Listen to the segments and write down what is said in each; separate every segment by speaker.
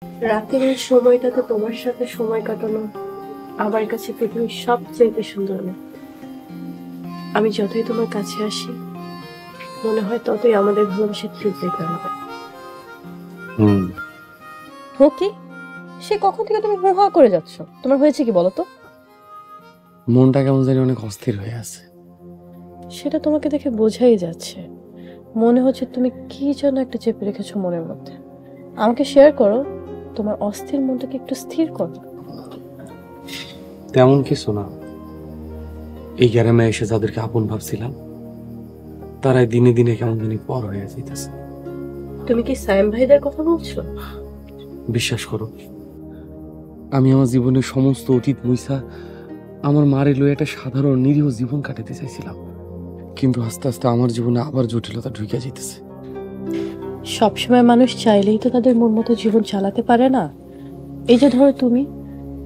Speaker 1: রাতের এই সময়টাতে তোমার সাথে সময় কাটানো আমার কাছে পৃথিবীর সবচেয়ে সুন্দর না। আমি যতই তোমার কাছে আসি মনে হয় ততই আমাদের ভালোবাসার তীব্রতা হবে।
Speaker 2: কি সে কখন থেকে তুমি হু হা করে যাচ্ছ? তোমার হয়েছে কি বলো তো?
Speaker 3: মনটা কেমন জানি অনেক অস্থির হয়ে আছে।
Speaker 2: সেটা তোমাকে দেখে বোঝাই যাচ্ছে। মনে হচ্ছে তুমি কি যেন একটা চেপে রেখেছো মনের মধ্যে। আমাকে শেয়ার করো, তোমার অস্থির মনটাকে একটু স্থির করো।
Speaker 3: তেমন কিছু না, এই গ্রামে এসে যাদেরকে আপন ভাবছিলাম তারাই দিনে দিনে কেমন জানি পর হয়ে যাইতেছে।
Speaker 1: তুমি কি সায়েম ভাইদের কথা বলছো?
Speaker 3: বিশ্বাস করো, আমি আমার জীবনের সমস্ত অতীত মুইসা আমার মারে লয়ে একটা সাধারণ নিরীহ জীবন কাটাতে চাইছিলাম, কিন্তু আস্তে আস্তে আমার জীবনে আবার জটিলতা ঢুকে যেতেছে।
Speaker 2: সবসময় মানুষ চাইলেই তো তাদের মন মতো জীবন চালাতে পারে না। এই যে ধরো তুমি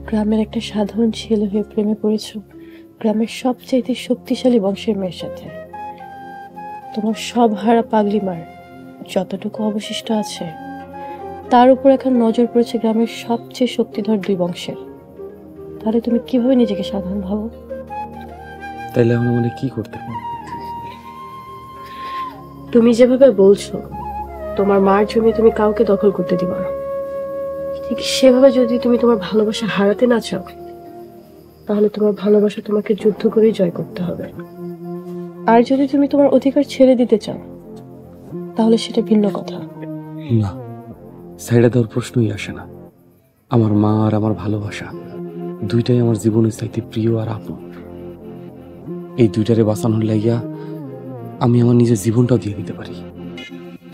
Speaker 2: গ্রামের একটা সাধারণ ছেলে হয়ে প্রেমে পড়েছো গ্রামের সবচাইতে শক্তিশালী বংশের মেয়ের সাথে। তোমার সব হারা পাগলি মার যতটুকু অবশিষ্ট আছে তার উপর এখন নজর পড়েছে গ্রামের সবচেয়ে শক্তিধর দুই বংশের। তাহলে তুমি কিভাবে নিজেকে সাধারণ ভাবো?
Speaker 3: তাইলে আমরা মানে কি করতে পারি?
Speaker 1: তুমি যেভাবে বলছো তোমার মার জমি তুমি কাউকে দখল করতে দিবা না, ঠিক সেভাবে যদি তুমি তোমার ভালোবাসা হারাতে না চাও তাহলে তোমার ভালোবাসা তোমাকে যুদ্ধ করেই জয় করতে হবে। আর যদি তুমি তোমার অধিকার ছেড়ে দিতে চাও তাহলে সেটা ভিন্ন কথা।
Speaker 3: না, সাইডে দেওয়ার প্রশ্নই আসে না। আমার মা আর আমার ভালোবাসা দুইটাই আমার জীবনের চাইতে প্রিয় আর আপন। এই দুইটারে বাঁচানোর লাইয়া আমি আমার নিজের জীবনটাও দিয়ে দিতে পারি।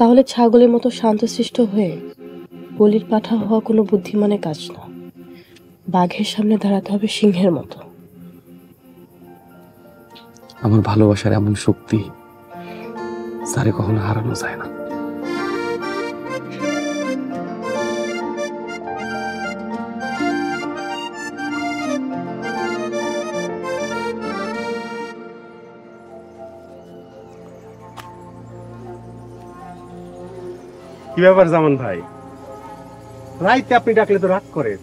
Speaker 2: তাহলে ছাগলের মতো শান্তশিষ্ট হয়ে বলির পাঠা হওয়া কোনো বুদ্ধিমানের কাজ না। বাঘের সামনে দাঁড়াতে হবে সিংহের মতো।
Speaker 3: আমার ভালোবাসার এমন শক্তি যারে কখনো হারানো যায় না।
Speaker 4: কি ব্যাপার জামান ভাই, রাইতে আপনি ডাকলে তো রাগ করেন,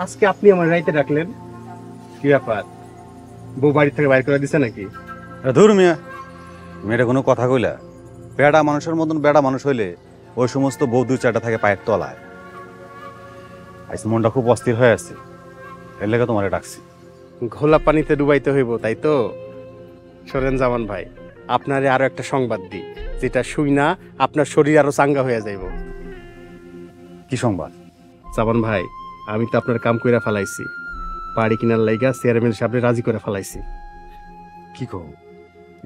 Speaker 4: আজকে আপনি আমার রাইতে ডাকলেন, কি ব্যাপার? বউ বাড়ি থেকে বাইর করে দিছে নাকি?
Speaker 5: ধুর মিয়া, মেয়েটা কোনো কথা কইলা? বেড়া মানুষের মতন বেড়া মানুষ হইলে ওই সমস্ত বউ দুই চারটা থাকে পায়ের তলায়। আজ মনটা খুব অস্থির হয়ে আছে, এর লেগে তোমারে ডাকছি।
Speaker 4: ঘোলা পানিতে ডুবাইতে হইব তাই তো? শোনেন জামান ভাই, আপনারে আরো একটা সংবাদ দিই, যেটা শুই না আপনার শরীর আরো চাঙ্গা হয়ে যাইব।
Speaker 5: কি সংবাদ?
Speaker 4: জামান ভাই, আমি তো আপনার কাম কইরা ফেলাইছি, বাড়ি কিনার লাইগা চেয়ারম্যান সাহেবরে রাজি করে ফেলাইছি।
Speaker 5: কি কও?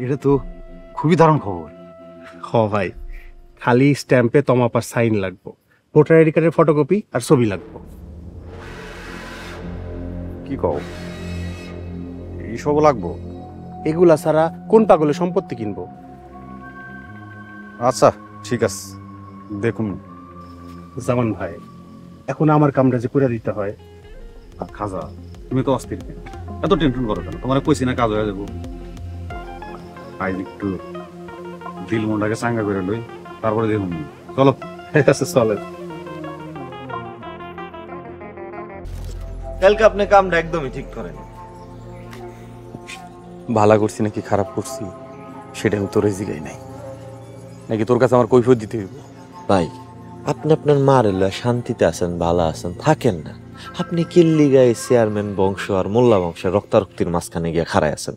Speaker 5: এটা তো খুবই দারুণ খবর।
Speaker 4: হ ভাই, খালি স্ট্যাম্পে তমাপার সাইন লাগবো, ভোটার আইডি কার্ডের ফটোকপি আর ছবি লাগবো।
Speaker 5: কি কও? এইসব লাগবো?
Speaker 4: এগুলা ছাড়া কোন পাগলে সম্পত্তি কিনবো?
Speaker 5: আচ্ছা ঠিক আছে, দেখুন।
Speaker 4: জামান ভাই, এখন আমার কামটা যে করে দিতে হয়।
Speaker 5: খাজা, তুমি তো অস্থির, এত টেনশন করো কেন? তোমার কইছি না কাজ হয়ে যাবো। আজ একটু দিল মনটাকে চাঙ্গা করে লই, তারপরে দেখুন। চলো।
Speaker 4: ঠিক আছে, চলেন।
Speaker 6: কালকে আপনি কামটা একদমই ঠিক করেন।
Speaker 3: ভালো করছি নাকি খারাপ করছি সেটাও তোর জিগাই নাই, নাকি তোর কাছে আমার কৈফিয়ত দিতে হইব?
Speaker 6: ভাই, আপনি আপনার মার শান্তিতে আছেন, ভালো আছেন, থাকেন না। আপনি কিল্লি গায়ে চেয়ারম্যান বংশ আর মোল্লা বংশের রক্তারক্তির মাঝখানে গিয়ে খাড়ায় আছেন।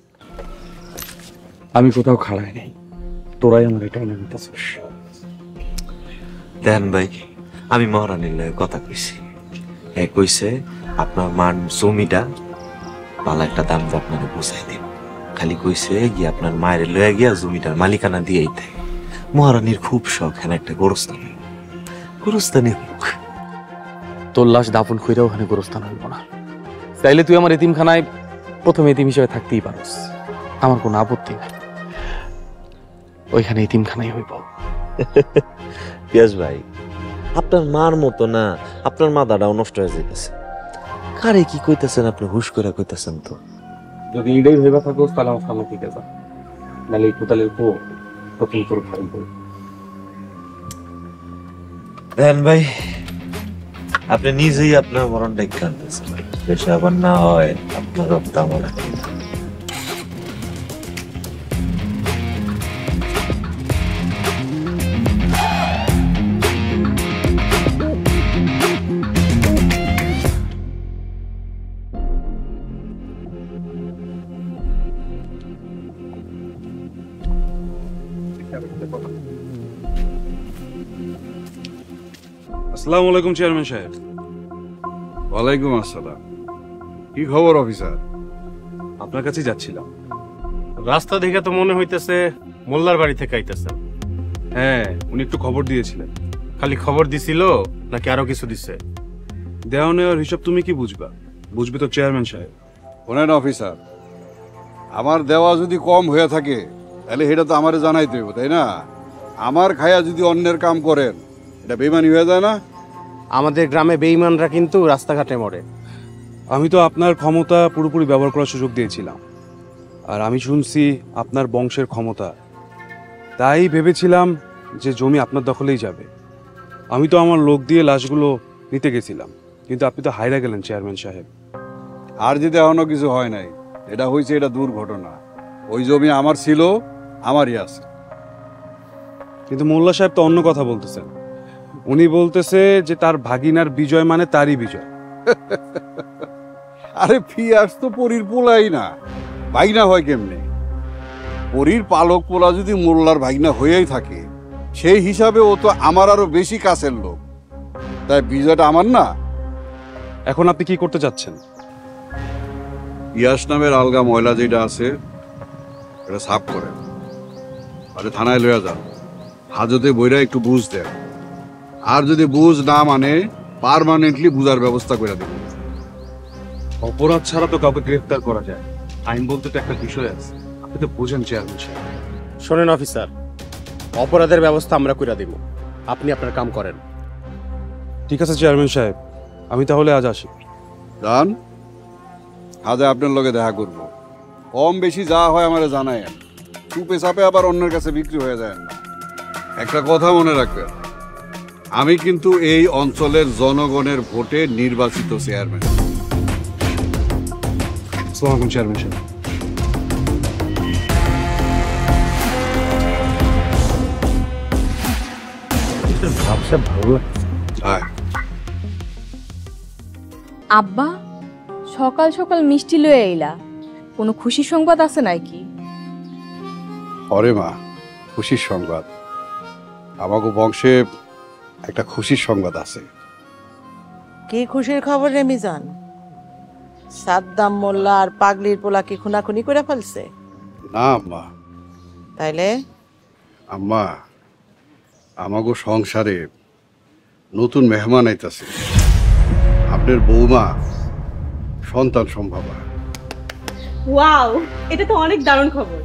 Speaker 3: আমি কোথাও খাড়াই নাই, তোরাই আমার এটা এনে নিতেছিস।
Speaker 6: দেন ভাই, আমি মহারানীর লগে কথা কইছি, কইছে আপনার মার জমিটা ভালো একটা দাম দিয়ে আপনাকে বুঝাই দিন। খালি কইছে গিয়ে আপনার মায়ের লয়ে গিয়া জমিটার মালিকানা দিয়েই দেয়। মহারানীর খুব শখ হ্যাঁ একটা গোরস্থানে, গোরস্থানে হোক।
Speaker 3: তোর লাশ দাফন কইরা ওখানে গোরস্থান হইব না। চাইলে তুই আমার এতিমখানায় প্রথম এতিম হিসেবে থাকতেই পারস, আমার কোনো আপত্তি নাই। ওইখানে এতিমখানাই হইব।
Speaker 6: পিয়াস ভাই, আপনার মার মতো না, আপনার মাথাটাও নষ্ট হয়ে যাইতেছে। কারে কি কইতেছেন আপনি? হুশ করে কইতেছেন তো।
Speaker 3: যদি এটাই ভেবে থাকোস তাহলে আমার সামনে থেকে যা, নাহলে এই কোতালের পো প্রথম তোর খাইব।
Speaker 6: দেন ভাই, আপনি নিজেই আপনার মরণটা কাঁদতেছেন, বেশি আবার না হয় আপনার রক্ত আমার হাতে।
Speaker 7: আসসালামু আলাইকুম চেয়ারম্যান সাহেব।
Speaker 8: ওয়ালাইকুম আসসালাম। কি খবর অফিসার?
Speaker 7: আপনার কাছে যাচ্ছিলাম।
Speaker 4: রাস্তা দেখে তো মনে হইতেছে মোল্লার বাড়ি থেকে আইতেছে।
Speaker 7: হ্যাঁ, উনি একটু খবর দিয়েছিলেন।
Speaker 4: খালি খবর দিছিল নাকি আরো কিছু দিছে?
Speaker 7: দেওয়া নেওয়ার হিসাব তুমি কি বুঝবা? বুঝবে তো চেয়ারম্যান সাহেব।
Speaker 8: শোনেন অফিসার, আমার দেওয়া যদি কম হয়ে থাকে তাহলে সেটা তো আমারে জানাইতে হইব, তাই না? আমার খায়া যদি অন্যের কাম করেন এটা বেইমানি হয়ে যায় না?
Speaker 4: আমাদের গ্রামে বেঈমানরা কিন্তু রাস্তাঘাটে মরে।
Speaker 7: আমি তো আপনার ক্ষমতা পুরোপুরি ব্যবহার করার সুযোগ দিয়েছিলাম, আর আমি শুনছি আপনার বংশের ক্ষমতা, তাই ভেবেছিলাম যে জমি আপনার দখলেই যাবে। আমি তো আমার লোক দিয়ে লাশগুলো নিতে গেছিলাম, কিন্তু আপনি তো হাইরা গেলেন চেয়ারম্যান সাহেব।
Speaker 8: আর যদি এখনো কিছু হয় নাই, এটা হয়েছে এটা দুর্ঘটনা। ওই জমি আমার ছিল, আমারই আছে।
Speaker 7: কিন্তু মোল্লা সাহেব তো অন্য কথা বলতেছেন। উনি বলতেছে যে তার ভাগিনার বিজয় মানে তারই বিজয়।
Speaker 8: আরে পিয়াস তো পরীর পোলাই না, ভাগনা হয় কেমনে? পরীর পালক পোলা যদি মোল্লার ভাগনা হয়েই থাকে, সেই হিসাবে ও তো আমার আরো বেশি কাছের লোক, তাই বিজয়টা আমার না।
Speaker 7: এখন আপনি কি করতে চাচ্ছেন?
Speaker 8: পিয়াস নামের আলগা ময়লা যেটা আছে এটা সাফ করে আরে থানায় লইয়া যান, হাজতে বইরা একটু বুঝ দেন, আর যদি বুঝ না মানে পার্মানেন্টলি বুঝার ব্যবস্থা করে দেবেন।
Speaker 7: অপরাধ ছাড়া তো কাউকে গ্রেফতার করা যায়, আইন বলতে তো একটা বিষয় আছে, আপনি তো বোঝেন চেয়ারম্যান সাহেব।
Speaker 4: শোনেন অফিসার, অপরাধের ব্যবস্থা আমরা করে দিব, আপনি আপনার কাম করেন।
Speaker 7: ঠিক আছে চেয়ারম্যান সাহেব, আমি তাহলে আজ আসি।
Speaker 8: যান, আজ আপনার লগে দেখা করব। কম বেশি যা হয় আমারে জানায়েন, চুপে চাপে আবার অন্যের কাছে বিক্রি হয়ে যায় না। একটা কথা মনে রাখবেন, আমি কিন্তু এই অঞ্চলের জনগণের ভোটে নির্বাচিত চেয়ারম্যান।
Speaker 7: আসসালামু আলাইকুম চেয়ারম্যান সাহেব।
Speaker 8: হ্যাঁ,
Speaker 9: আব্বা সকাল সকাল মিষ্টি লয়ে এলা, কোনো খুশি সংবাদ আছে নাকি?
Speaker 8: অরে মা, খুশির সংবাদ। আমাকে বংশে একটা খুশির সংবাদ আছে।
Speaker 10: কি খুশির খবর রে মিজান? সাদ্দাম মোল্লা আর পাগলির পোলা কি খুনাখুনি করে ফেলছে?
Speaker 8: না আম্মা।
Speaker 10: তাইলে
Speaker 8: আম্মা, আমাগো সংসারে নতুন মেহমান আইতাছে। আপনার বৌমা সন্তান সম্ভাবনা।
Speaker 1: ওয়াও, এটা তো অনেক দারুণ খবর।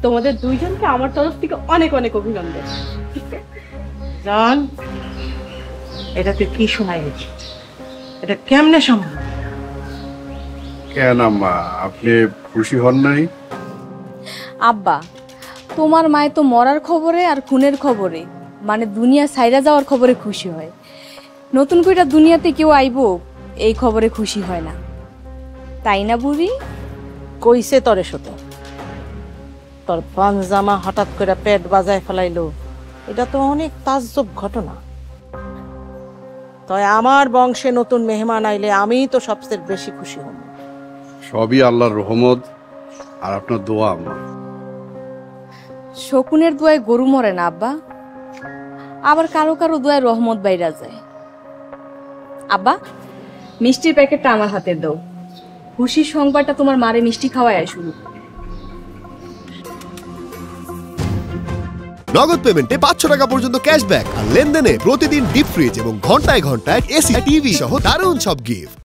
Speaker 1: তোমাদের দুইজনকে আমার তরফ থেকে অনেক অনেক অভিনন্দন।
Speaker 10: জান, এটা তুই কি শোনাইলি? এটা কেমনে সম্ভব?
Speaker 8: কেন আম্মা, আপনি খুশি হন নাই?
Speaker 9: আব্বা, তোমার মায়ে তো মরার খবরে আর খুনের খবরে, মানে দুনিয়া ছাইরা যাওয়ার খবরে খুশি হয়। নতুন কইরা দুনিয়াতে কেউ আইবো এই খবরে খুশি হয় না, তাই না বুড়ি?
Speaker 10: কইছে তরে শত, তোর পাঞ্জামা হঠাৎ করে পেট বাজায় ফেলাইলো, এটা তো অনেক তাজ্জব ঘটনা। তাই আমার বংশে নতুন মেহমান আইলে আমি তো সবচেয়ে বেশি খুশি হব।
Speaker 8: সবই আল্লাহর রহমত আর আপনার দোয়া আম্মা।
Speaker 9: শকুনের দোয়ায় গরু মরে না আব্বা, আবার কারো কারো দোয়ায় রহমত বাইরা যায়। আব্বা, মিষ্টির প্যাকেটটা আমার হাতে দাও। খুশির সংবাদটা তোমার মারে মিষ্টি খাওয়ায় শুরু।
Speaker 11: নগদ পেমেন্টে 500 টাকা পর্যন্ত ক্যাশব্যাক আর লেনদেনে প্রতিদিন ডিপ ফ্রিজ এবং ঘন্টায় ঘন্টায় এসি টিভি সহ দারুণ সব গিফট।